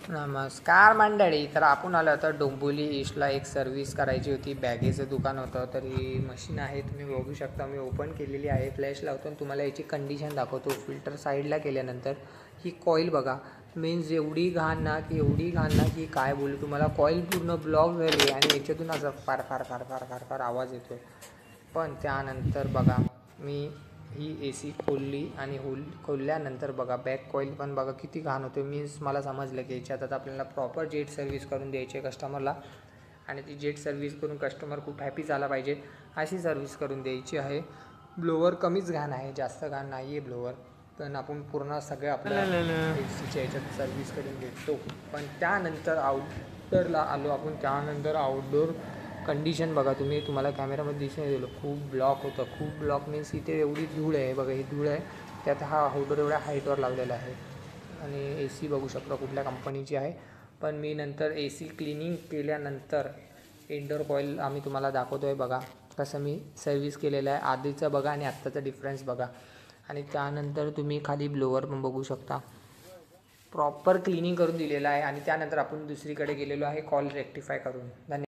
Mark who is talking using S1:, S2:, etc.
S1: नमस्कार मंडळी. तर आपण आलो होतो डोंबिवली ईस्टला. एक सर्व्हिस करायची होती, बॅगेचं दुकान होतं. तर ही मशीन आहे, तुम्ही बघू शकता. मी ओपन केलेली आहे, फ्लॅश लावतो आणि तुम्हाला याची कंडिशन दाखवतो. फिल्टर साईडला केल्यानंतर ही कॉईल बघा. मीन्स एवढी घाण ना की काय बोलू तुम्हाला. कॉईल पूर्ण ब्लॉक झाली आणि याच्यातून असं फार फार फार फार फार फार आवाज येतो. पण त्यानंतर बघा, मी ही ए सी खोलली आणि खोलल्यानंतर बघा बॅक कॉईल पण बघा किती घाण होते. मीन्स मला समजलं की याच्यात आता आपल्याला प्रॉपर जेट सर्व्हिस करून द्यायची आहे कस्टमरला. आणि ती जेट सर्व्हिस करून कस्टमर खूप हॅपी झाला पाहिजे अशी सर्व्हिस करून द्यायची आहे. ब्लोवर कमीच घाण आहे, जास्त घाण नाही आहे ब्लोवर. पण आपण पूर्ण सगळं आपल्या ए सीच्या याच्यात सर्व्हिस करून देतो. पण त्यानंतर आउटडोरला आलो आपण. त्यानंतर आउटडोर कंडिशन बघा तुम्ही, तुम्हाला कॅमेरामध्ये दिसून येईल. खूप ब्लॉक होतं, खूप ब्लॉक. मीन्स इथे एवढी धूळ आहे बघा, ही धूळ आहे. त्यात हा आउटडोर एवढ्या हाईटवर लावलेला आहे. आणि ए सी बघू शकता कुठल्या कंपनीची आहे. पण मी नंतर ए सी क्लिनिंग केल्यानंतर इंडोर कॉईल आम्ही तुम्हाला दाखवतो आहे बघा, कसं मी सर्व्हिस केलेलं आहे. आधीचं बघा आणि आत्ताचा डिफरन्स बघा. आणि त्यानंतर तुम्ही खाली ब्लोअर पण बघू शकता, प्रॉपर क्लिनिंग करून दिलेलं आहे. आणि त्यानंतर आपण दुसरीकडे गेलेलो आहे कॉल रेक्टिफाय करून. धन्यवाद.